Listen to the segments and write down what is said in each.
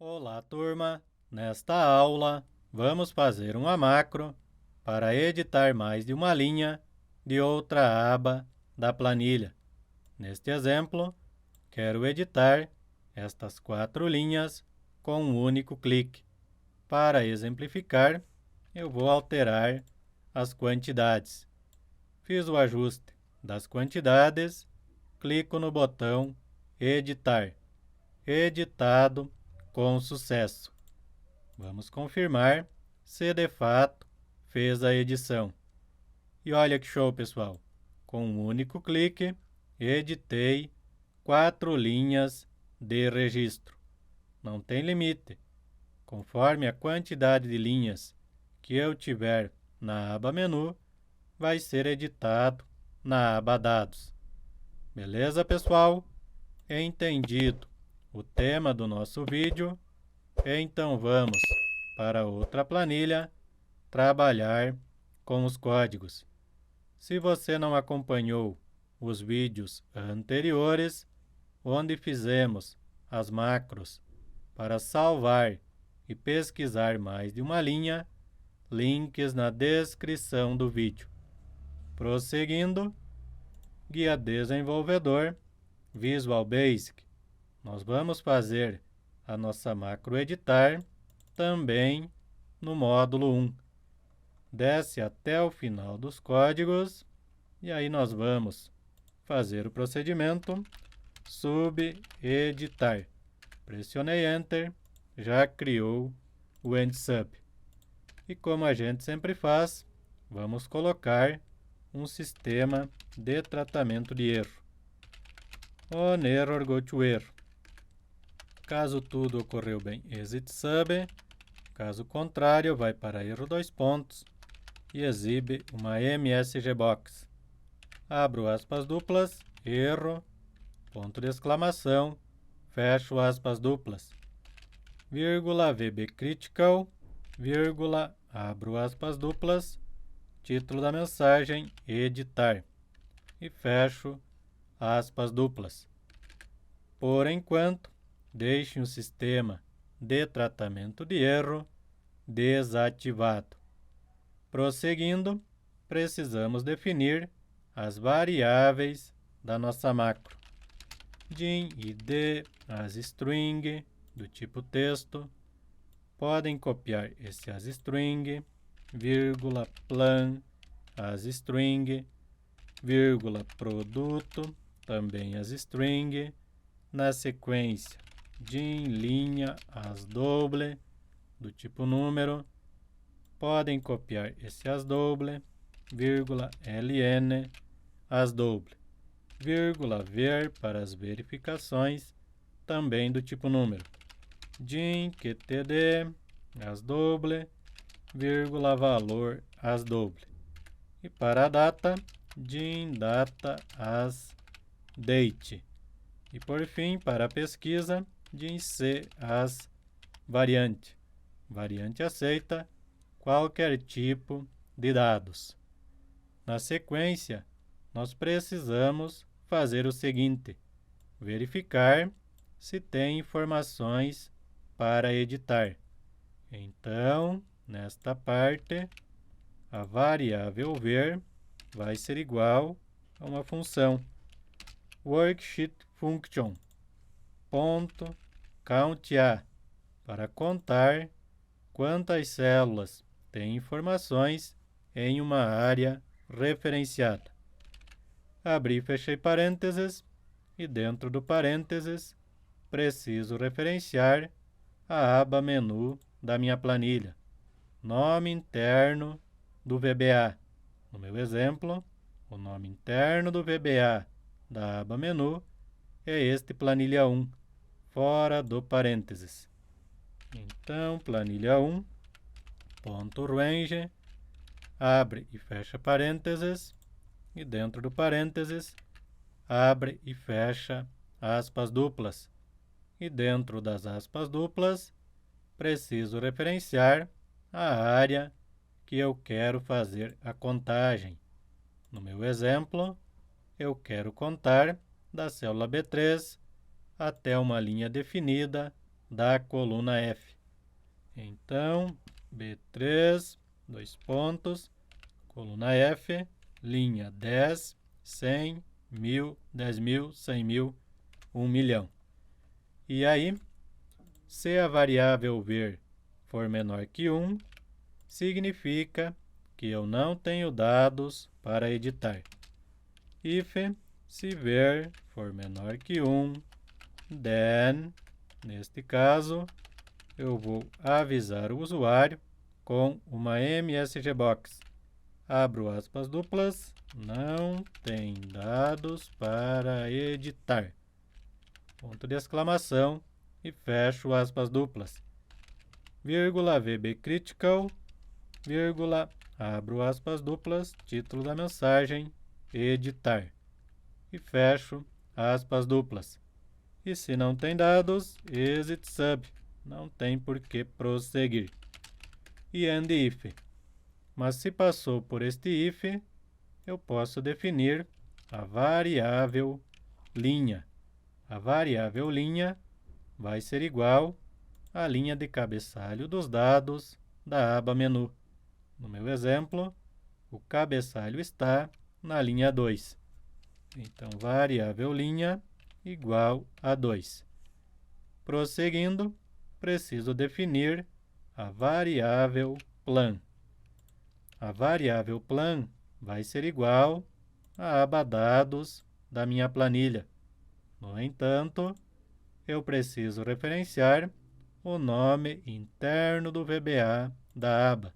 Olá, turma! Nesta aula, vamos fazer uma macro para editar mais de uma linha de outra aba da planilha. Neste exemplo, quero editar estas 4 linhas com um único clique. Para exemplificar, eu vou alterar as quantidades. Fiz o ajuste das quantidades, clico no botão Editar. Editado com sucesso. Vamos confirmar se de fato fez a edição. E olha que show, pessoal! Com um único clique, editei 4 linhas de registro. Não tem limite. Conforme a quantidade de linhas que eu tiver na aba Menu, vai ser editado na aba Dados. Beleza, pessoal? Entendido o tema do nosso vídeo, então vamos para outra planilha trabalhar com os códigos. Se você não acompanhou os vídeos anteriores, onde fizemos as macros para salvar e pesquisar mais de uma linha, links na descrição do vídeo. Prosseguindo, Guia Desenvolvedor, Visual Basic. Nós vamos fazer a nossa macro editar também no módulo 1. Desce até o final dos códigos e aí nós vamos fazer o procedimento subeditar. Pressionei Enter, já criou o EndSub. E como a gente sempre faz, vamos colocar um sistema de tratamento de erro. On error go to erro. Caso tudo ocorreu bem, exit sub. Caso contrário, vai para erro 2 pontos e exibe uma MSG box. Abro aspas duplas, erro, ponto de exclamação, fecho aspas duplas, vírgula VB critical, vírgula, abro aspas duplas, título da mensagem, editar, e fecho aspas duplas. Por enquanto, deixe o sistema de tratamento de erro desativado. Prosseguindo, precisamos definir as variáveis da nossa macro. Din, id, asString, do tipo texto. Podem copiar esse asString, vírgula, plan, asString, vírgula, produto, também asString. Na sequência, din, linha, asDouble, do tipo número. Podem copiar esse asDouble, vírgula, ln, asDouble, vírgula, ver para as verificações, também do tipo número. Din, qtd, asDouble, vírgula, valor, asDouble. E para a data, din, data, asDate. E por fim, para a pesquisa, din c as variante. Variante aceita qualquer tipo de dados. Na sequência, nós precisamos fazer o seguinte: verificar se tem informações para editar. Então, nesta parte, a variável ver vai ser igual a uma função worksheet function ponto counta para contar quantas células têm informações em uma área referenciada. Abri e fechei parênteses e dentro do parênteses preciso referenciar a aba menu da minha planilha, nome interno do VBA. No meu exemplo, o nome interno do VBA da aba menu é este planilha 1, fora do parênteses. Então, planilha 1, ponto range, abre e fecha parênteses, e dentro do parênteses, abre e fecha aspas duplas. E dentro das aspas duplas, preciso referenciar a área que eu quero fazer a contagem. No meu exemplo, eu quero contar da célula B3 até uma linha definida da coluna F. Então, B3, dois pontos, coluna F, linha 10, 100, 1000, 10.000, 100.000, 1 milhão. E aí, se a variável ver for menor que 1, significa que eu não tenho dados para editar. If, se ver for menor que 1, then, neste caso, eu vou avisar o usuário com uma MSG Box. Abro aspas duplas, não tem dados para editar. Ponto de exclamação e fecho aspas duplas. Vírgula VB Critical, vírgula, abro aspas duplas, título da mensagem, editar. E fecho aspas duplas. E se não tem dados, exit sub, não tem por que prosseguir. E end if. Mas se passou por este if, eu posso definir a variável linha. A variável linha vai ser igual à linha de cabeçalho dos dados da aba menu. No meu exemplo, o cabeçalho está na linha 2. Então, variável linha igual a 2. Prosseguindo, preciso definir a variável plan. A variável plan vai ser igual à aba dados da minha planilha. No entanto, eu preciso referenciar o nome interno do VBA da aba.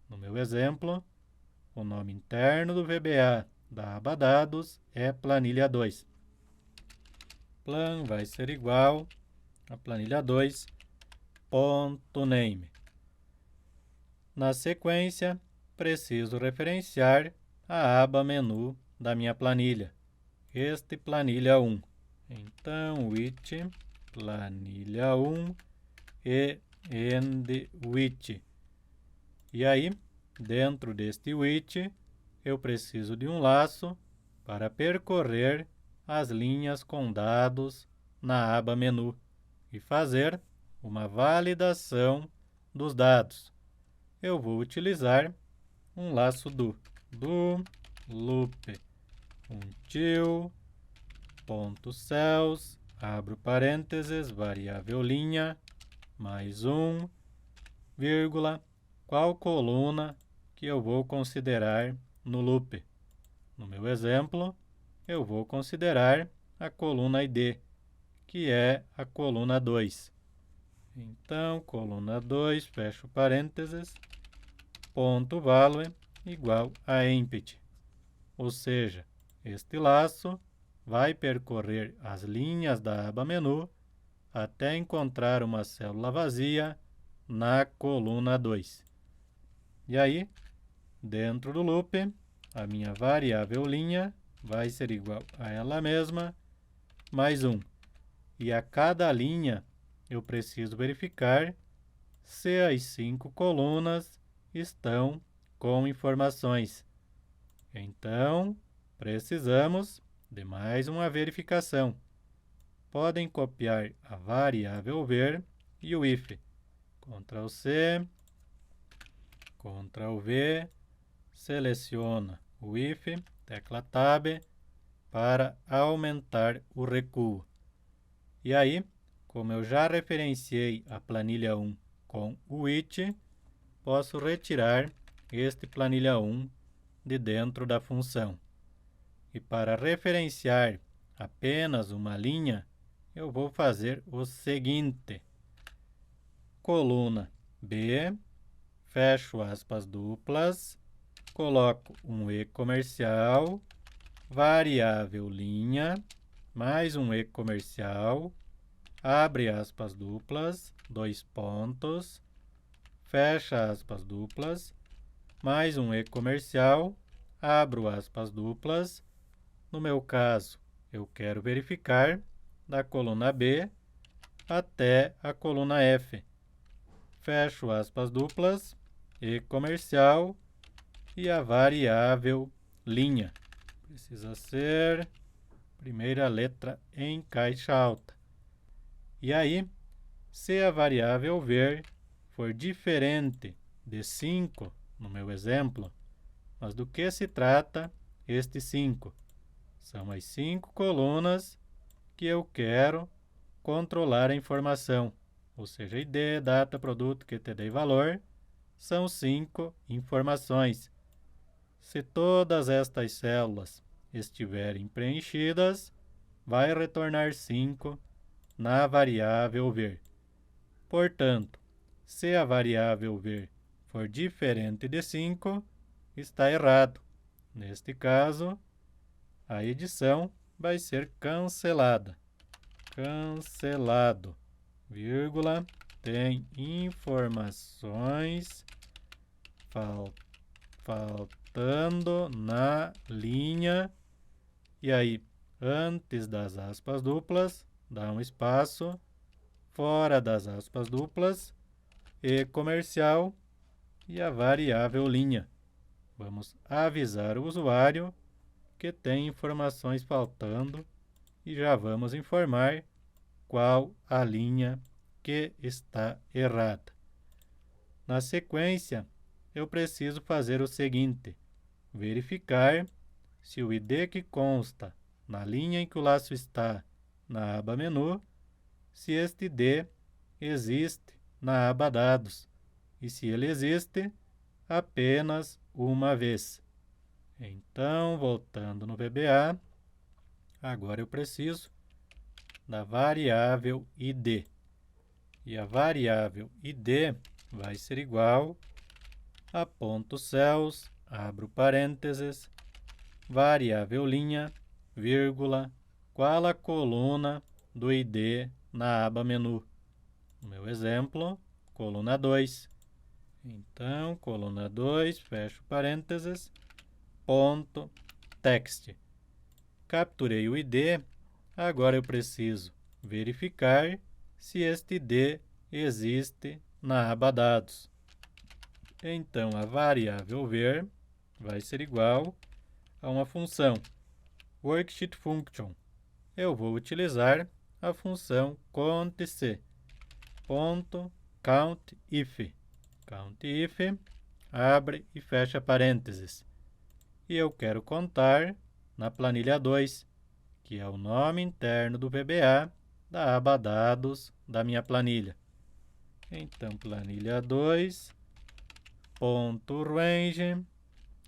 No meu exemplo, o nome interno do VBA da aba dados é planilha 2. Plan vai ser igual a planilha 2, ponto name. Na sequência, preciso referenciar a aba menu da minha planilha. Este planilha 1. Então, with planilha 1 e end with. E aí, dentro deste with, eu preciso de um laço para percorrer as linhas com dados na aba menu e fazer uma validação dos dados. Eu vou utilizar um laço do loop until ponto cells, abro parênteses, variável linha, mais um, vírgula, qual coluna que eu vou considerar no loop. No meu exemplo, eu vou considerar a coluna ID, que é a coluna 2. Então, coluna 2, fecho parênteses, ponto value igual a empty. Ou seja, este laço vai percorrer as linhas da aba menu até encontrar uma célula vazia na coluna 2. E aí, dentro do loop, a minha variável linha vai ser igual a ela mesma, mais um. E a cada linha, eu preciso verificar se as 5 colunas estão com informações. Então, precisamos de mais uma verificação. Podem copiar a variável ver e o if. Ctrl C, Ctrl V, seleciona o if, tecla Tab, para aumentar o recuo. E aí, como eu já referenciei a planilha 1 com o it, posso retirar este planilha 1 de dentro da função. E para referenciar apenas uma linha, eu vou fazer o seguinte. Coluna B, fecho aspas duplas, coloco um E comercial, variável linha, mais um E comercial, abre aspas duplas, dois pontos, fecha aspas duplas, mais um E comercial, abro aspas duplas. No meu caso, eu quero verificar da coluna B até a coluna F. Fecho aspas duplas, E comercial e a variável linha. Precisa ser primeira letra em caixa alta. E aí, Se a variável ver for diferente de 5, no meu exemplo, mas do que se trata este 5? São as 5 colunas que eu quero controlar a informação, ou seja, ID, data, produto, QTD e valor, são 5 informações. Se todas estas células estiverem preenchidas, vai retornar 5 na variável ver. Portanto, se a variável ver for diferente de 5, está errado. Neste caso, a edição vai ser cancelada. Cancelado, vírgula, tem informações faltando na linha. E aí, antes das aspas duplas, dá um espaço, fora das aspas duplas, e comercial e a variável linha. Vamos avisar o usuário que tem informações faltando e já vamos informar qual a linha que está errada. Na sequência, eu preciso fazer o seguinte: verificar se o ID que consta na linha em que o laço está na aba menu, se este ID existe na aba dados e se ele existe apenas uma vez. Então, voltando no VBA, agora eu preciso da variável ID. E a variável ID vai ser igual a ponto cells, abro parênteses, variável linha, vírgula, qual a coluna do ID na aba menu. No meu exemplo, coluna 2. Então, coluna 2, fecho parênteses, ponto text. Capturei o ID, agora eu preciso verificar se este ID existe na aba dados. Então, a variável ver vai ser igual a uma função worksheet function. Eu vou utilizar a função contc, ponto countif. Countif, abre e fecha parênteses. E eu quero contar na planilha 2, que é o nome interno do VBA da aba dados da minha planilha. Então, planilha 2, ponto range,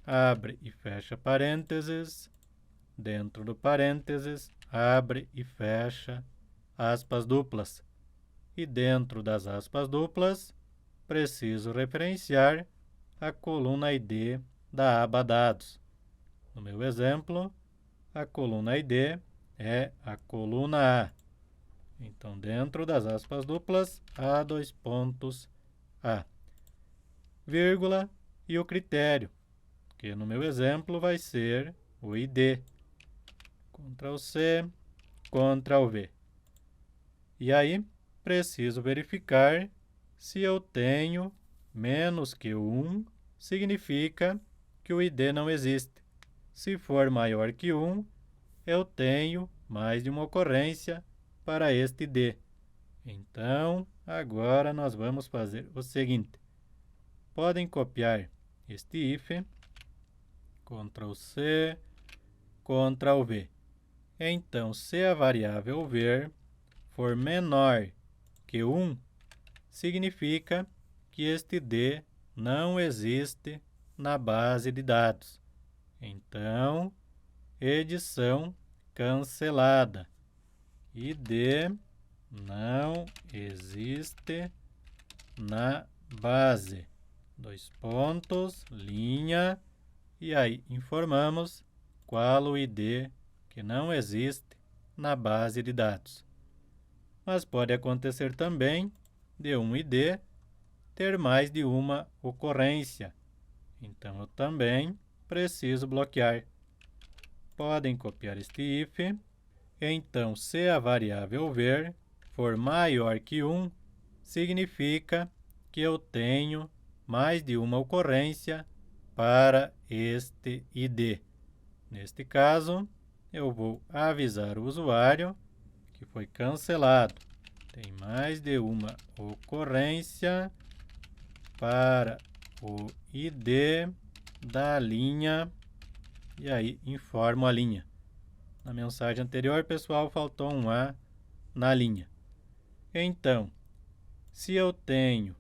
abre e fecha parênteses, dentro do parênteses, abre e fecha aspas duplas. E dentro das aspas duplas, preciso referenciar a coluna ID da aba dados. No meu exemplo, a coluna ID é a coluna A. Então, dentro das aspas duplas, A, dois pontos, A. Vírgula e o critério, que no meu exemplo vai ser o ID. Ctrl C, Ctrl V. E aí, preciso verificar se eu tenho menos que 1, significa que o ID não existe. Se for maior que 1, eu tenho mais de uma ocorrência para este ID. Então, agora nós vamos fazer o seguinte. Podem copiar este if, Ctrl C, Ctrl V. Então, se a variável ver for menor que 1, significa que este ID não existe na base de dados. Então, edição cancelada. ID não existe na base. Dois pontos, linha, e aí informamos qual o ID que não existe na base de dados. Mas pode acontecer também de um ID ter mais de uma ocorrência. Então, eu também preciso bloquear. Podem copiar este if. Então, se a variável ver for maior que 1, significa que eu tenho mais de uma ocorrência para este ID. Neste caso, eu vou avisar o usuário que foi cancelado. tem mais de uma ocorrência para o ID da linha, e aí informo a linha. Na mensagem anterior, pessoal, faltou um A na linha. Então, se eu tenho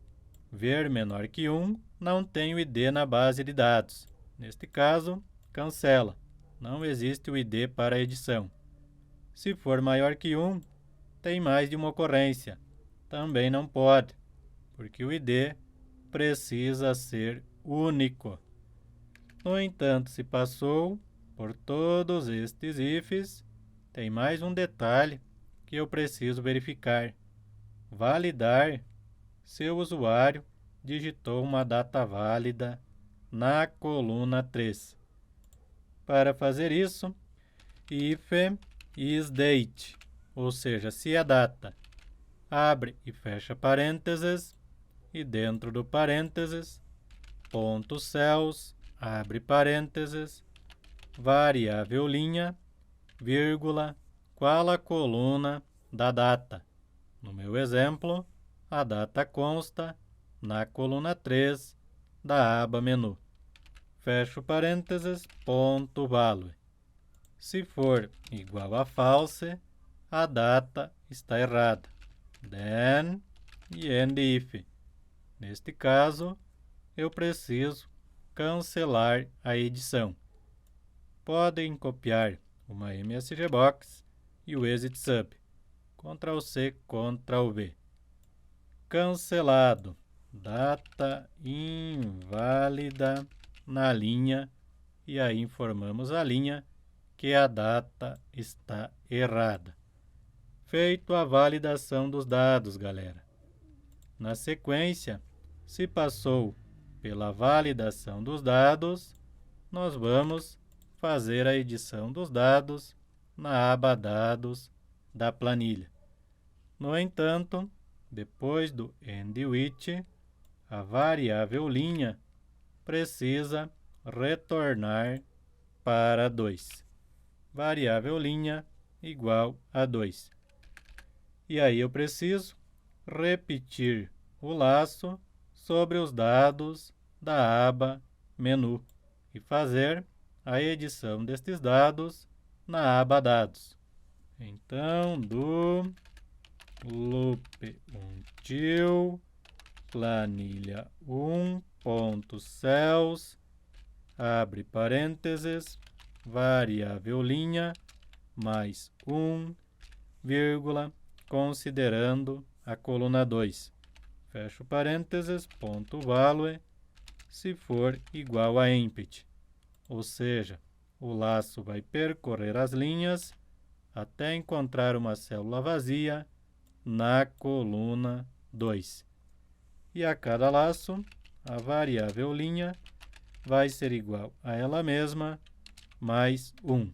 ver menor que 1, não tenho ID na base de dados. Neste caso, cancela. Não existe o ID para a edição. Se for maior que 1, tem mais de uma ocorrência. Também não pode, porque o ID precisa ser único. No entanto, se passou por todos estes ifs, tem mais um detalhe que eu preciso verificar. Validar se o usuário digitou uma data válida na coluna 3. Para fazer isso, if isDate, ou seja, se a data, abre e fecha parênteses, e dentro do parênteses, ponto cells, abre parênteses, variável linha, vírgula, qual a coluna da data. No meu exemplo, a data consta na coluna 3 da aba menu. Fecho parênteses, ponto value. Se for igual a false, a data está errada. Then e end if. Neste caso, eu preciso cancelar a edição. Podem copiar uma MSG Box e o exit sub. Ctrl C, Ctrl V. Cancelado. Data inválida na linha, e aí informamos a linha que a data está errada. Feito a validação dos dados, galera. Na sequência, se passou pela validação dos dados, nós vamos fazer a edição dos dados na aba Dados da planilha. No entanto, depois do endWith, a variável linha precisa retornar para 2. Variável linha igual a 2. E aí eu preciso repetir o laço sobre os dados da aba menu e fazer a edição destes dados na aba Dados. Então, do loop until planilha 1.cells, abre parênteses, variável linha, mais 1, vírgula, considerando a coluna 2. Fecho parênteses, ponto value, se for igual a empty. Ou seja, o laço vai percorrer as linhas até encontrar uma célula vazia na coluna 2. E a cada laço, a variável linha vai ser igual a ela mesma, mais 1.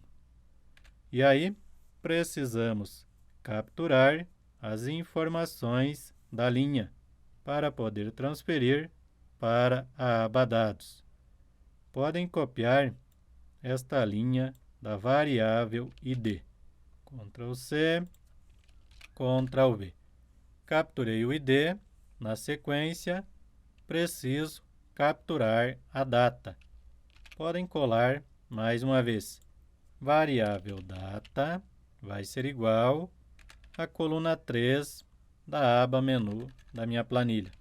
E aí, precisamos capturar as informações da linha para poder transferir para a aba Dados. Podem copiar esta linha da variável ID. Ctrl C, Ctrl V. Capturei o ID. Na sequência, preciso capturar a data. Podem colar mais uma vez. Variável data vai ser igual à coluna 3 da aba menu da minha planilha.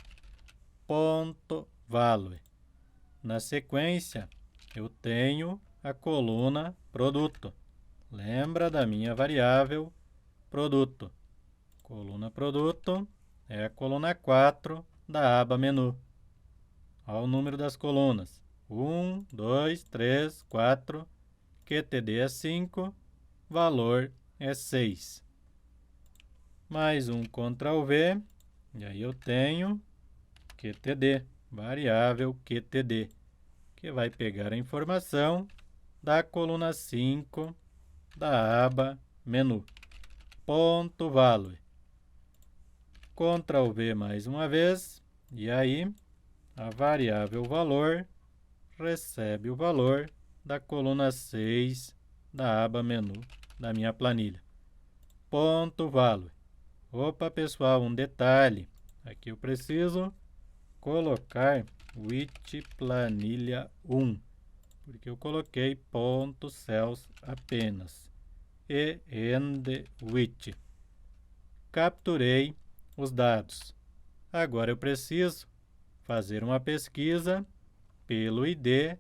Ponto value. Na sequência, eu tenho a coluna produto. Lembra da minha variável produto. Coluna produto é a coluna 4 da aba menu. Olha o número das colunas. 1, 2, 3, 4. QTD é 5. Valor é 6. Mais um Ctrl V. E aí eu tenho QTD, variável QTD, que vai pegar a informação da coluna 5 da aba menu. Ponto value. Ctrl V mais uma vez, e aí a variável valor recebe o valor da coluna 6 da aba menu da minha planilha. Ponto value. Opa, pessoal, um detalhe. Aqui eu preciso colocar with planilha 1, porque eu coloquei ponto cells apenas. E end with. Capturei os dados. Agora eu preciso fazer uma pesquisa pelo ID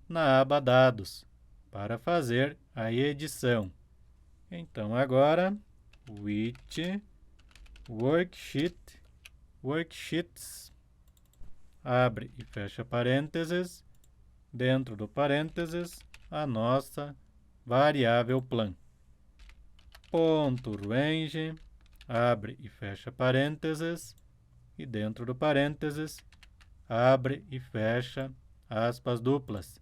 na aba Dados para fazer a edição. Então agora, with worksheets, abre e fecha parênteses, dentro do parênteses, a nossa variável plan. Ponto range, abre e fecha parênteses, e dentro do parênteses, abre e fecha aspas duplas.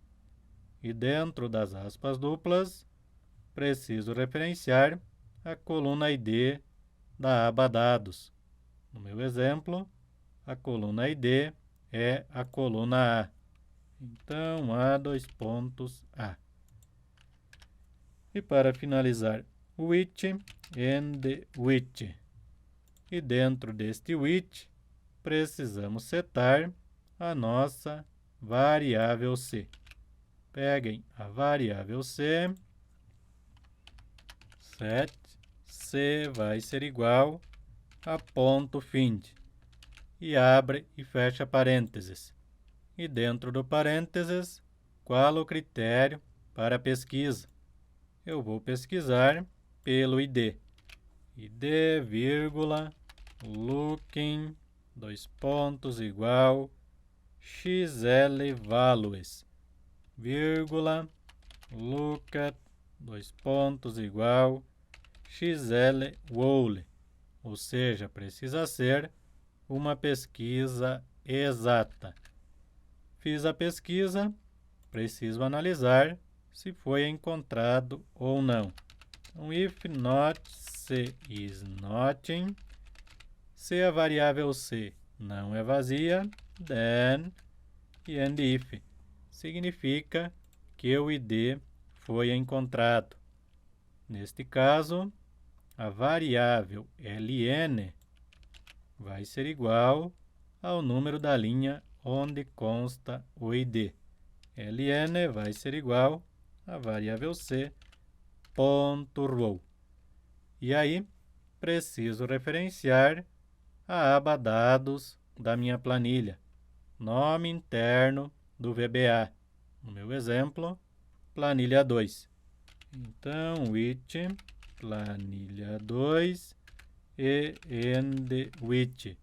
E dentro das aspas duplas, preciso referenciar a coluna ID da aba Dados. No meu exemplo, a coluna ID é a coluna A. Então, A. E para finalizar, with and with. E dentro deste with, precisamos setar a nossa variável C. Peguem a variável C, set C vai ser igual a ponto find, e abre e fecha parênteses. E dentro do parênteses, qual o critério para a pesquisa? Eu vou pesquisar pelo ID. ID, vírgula, looking, dois pontos, igual, xl values, vírgula, lookat, dois pontos, igual, xl whole, ou seja, precisa ser uma pesquisa exata. Fiz a pesquisa, preciso analisar se foi encontrado ou não. Então, if not, C is nothing. Se a variável C não é vazia, then and if significa que o ID foi encontrado. Neste caso, a variável ln vai ser igual ao número da linha onde consta o ID. ln vai ser igual a variável C ponto row. E aí, preciso referenciar a aba Dados da minha planilha, nome interno do VBA. No meu exemplo, planilha 2. Então, with planilha 2 e end with.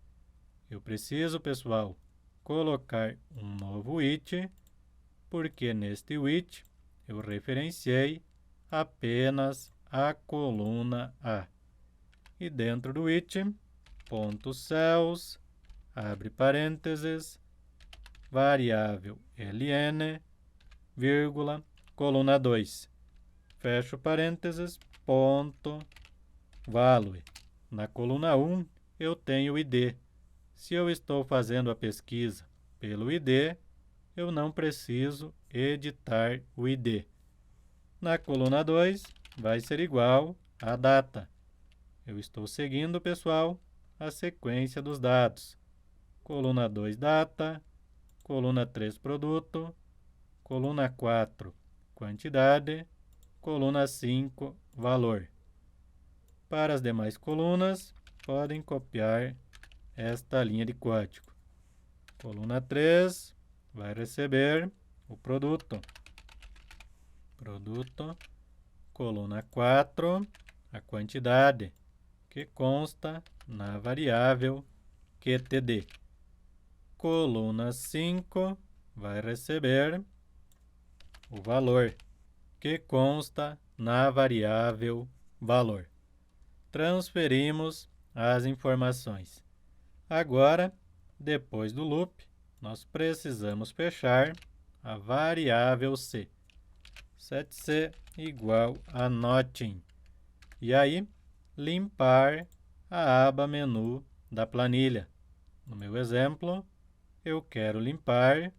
Eu preciso, pessoal, colocar um novo with, porque neste with eu referenciei apenas a coluna A. E dentro do with, ponto cells, abre parênteses, variável ln, vírgula, coluna 2. Fecho parênteses, ponto value. Na coluna 1, eu tenho o ID. Se eu estou fazendo a pesquisa pelo ID, eu não preciso editar o ID. Na coluna 2, vai ser igual a data. Eu estou seguindo, pessoal, a sequência dos dados. Coluna 2, data. Coluna 3, produto. Coluna 4, quantidade. Coluna 5, valor. Para as demais colunas, podem copiar esta linha de código. Coluna 3 vai receber o produto. Coluna 4, a quantidade, que consta na variável QTD. Coluna 5 vai receber o valor, que consta na variável valor. Transferimos as informações. Agora, depois do loop, nós precisamos fechar a variável C. Set C igual a nothing. E aí, limpar a aba menu da planilha. No meu exemplo, eu quero limpar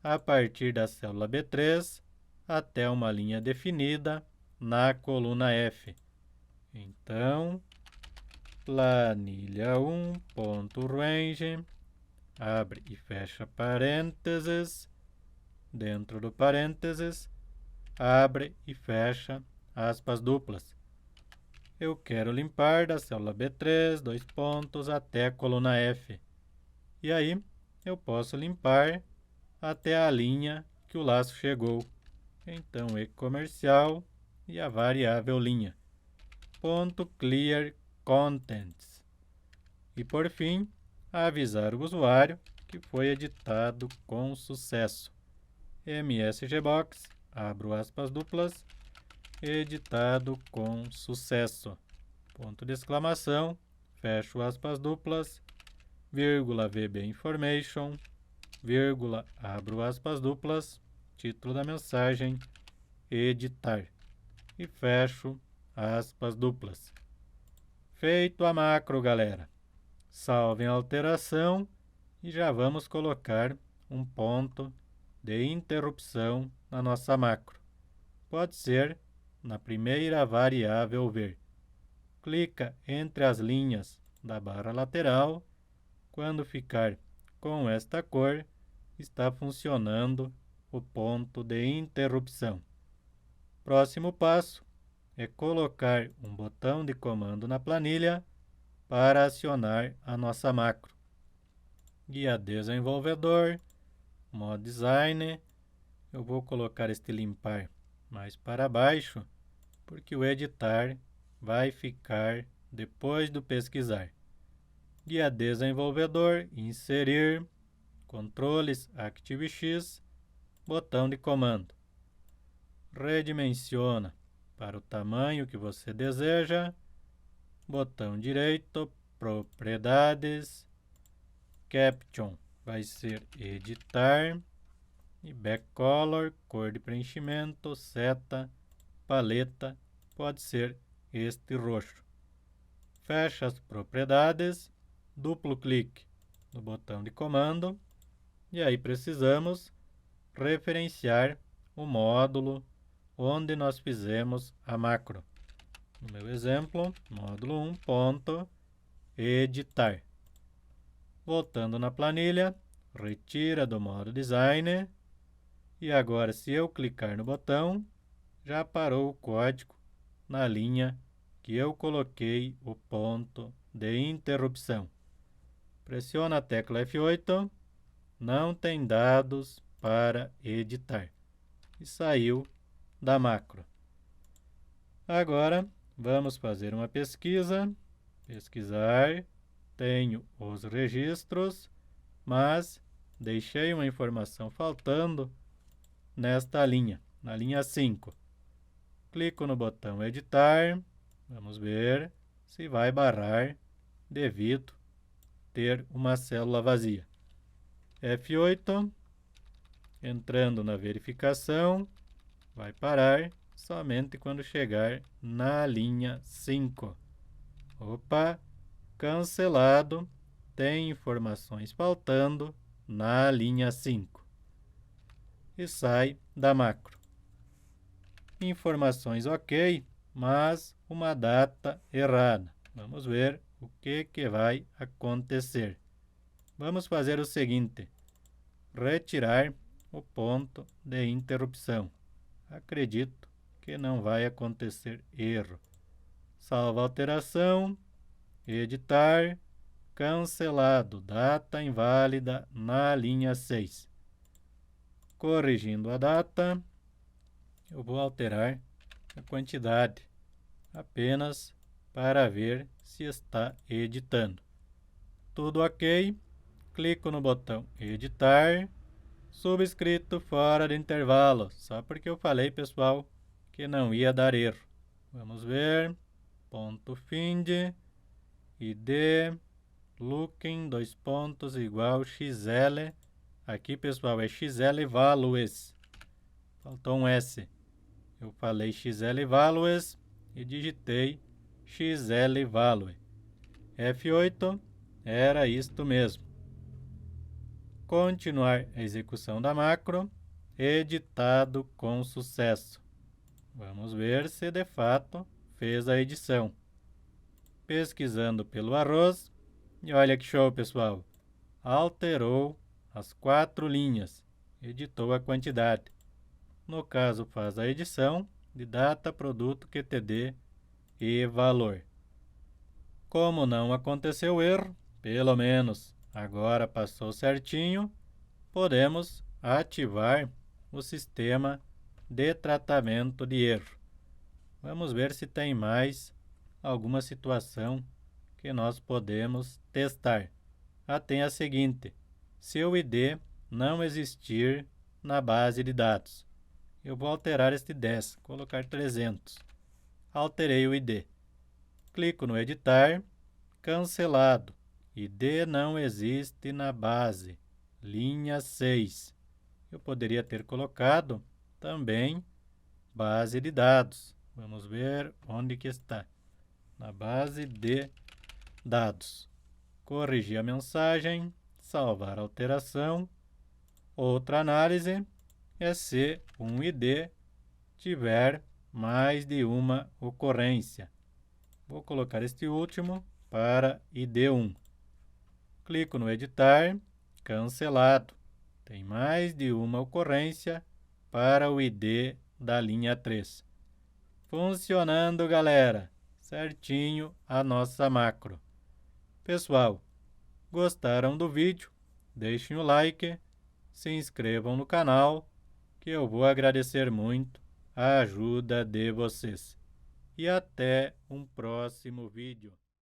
a partir da célula B3 até uma linha definida na coluna F. Então, planilha 1.range, abre e fecha parênteses, dentro do parênteses, abre e fecha aspas duplas. Eu quero limpar da célula B3, 2 pontos, até a coluna F. E aí, eu posso limpar até a linha que o laço chegou. Então, e-comercial e a variável linha. Ponto clear contents. E por fim, avisar o usuário que foi editado com sucesso. MSGBox, abro aspas duplas, editado com sucesso. Ponto de exclamação, fecho aspas duplas, vírgula VB Information, vírgula, abro aspas duplas, título da mensagem, editar. E fecho aspas duplas. Feito a macro, galera. Salvem a alteração e já vamos colocar um ponto de interrupção na nossa macro. Pode ser na primeira variável ver. Clica entre as linhas da barra lateral. Quando ficar com esta cor, está funcionando o ponto de interrupção. Próximo passo é colocar um botão de comando na planilha para acionar a nossa macro. Guia desenvolvedor, modo design, eu vou colocar este limpar mais para baixo, porque o editar vai ficar depois do pesquisar. Guia desenvolvedor, inserir, controles ActiveX, botão de comando. Redimensiona para o tamanho que você deseja, botão direito, propriedades, caption vai ser editar, e backcolor, cor de preenchimento, seta, paleta, pode ser este roxo. Fecha as propriedades, duplo clique no botão de comando, e aí precisamos referenciar o módulo onde nós fizemos a macro. No meu exemplo, módulo 1.editar. Voltando na planilha, retira do modo design. E agora, se eu clicar no botão, já parou o código na linha que eu coloquei o ponto de interrupção. Pressiona a tecla F8, não tem dados para editar. E saiu da macro. Agora, vamos fazer uma pesquisa. Pesquisar, tenho os registros, mas deixei uma informação faltando nesta linha, na linha 5. Clico no botão editar, vamos ver se vai barrar devido ter uma célula vazia. F8, entrando na verificação, vai parar somente quando chegar na linha 5. Opa, cancelado, tem informações faltando na linha 5. E sai da macro. Informações ok, mas uma data errada. Vamos ver o que vai acontecer. Vamos fazer o seguinte: retirar o ponto de interrupção. Acredito que não vai acontecer erro. Salva a alteração, editar, cancelado, data inválida na linha 6. Corrigindo a data, eu vou alterar a quantidade, apenas para ver se está editando. Tudo ok, clico no botão editar, subscrito fora de intervalo, só porque eu falei, pessoal, que não ia dar erro. Vamos ver, ponto find, id, looking, 2 pontos, igual xl, aqui, pessoal, é xl values, faltou um S, eu falei xl values e digitei xl value, F8, era isto mesmo. Continuar a execução da macro, editado com sucesso. Vamos ver se de fato fez a edição. pesquisando pelo arroz, e olha que show, pessoal! Alterou as 4 linhas, editou a quantidade. No caso, faz a edição de data, produto, QTD e valor. Como não aconteceu erro, pelo menos agora passou certinho, podemos ativar o sistema de tratamento de erro. Vamos ver se tem mais alguma situação que nós podemos testar. Tem a seguinte: se o ID não existir na base de dados, eu vou alterar este 10, colocar 300. Alterei o ID. Clico no editar, cancelado. ID não existe na base, linha 6. Eu poderia ter colocado também base de dados. Vamos ver onde que está. Na base de dados. Corrigir a mensagem, salvar a alteração. Outra análise é se um ID tiver mais de uma ocorrência. Vou colocar este último para ID 1. Clico no editar, cancelado. Tem mais de uma ocorrência para o ID da linha 3. Funcionando, galera, certinho a nossa macro. Pessoal, gostaram do vídeo? Deixem o like, se inscrevam no canal, que eu vou agradecer muito a ajuda de vocês. E até um próximo vídeo.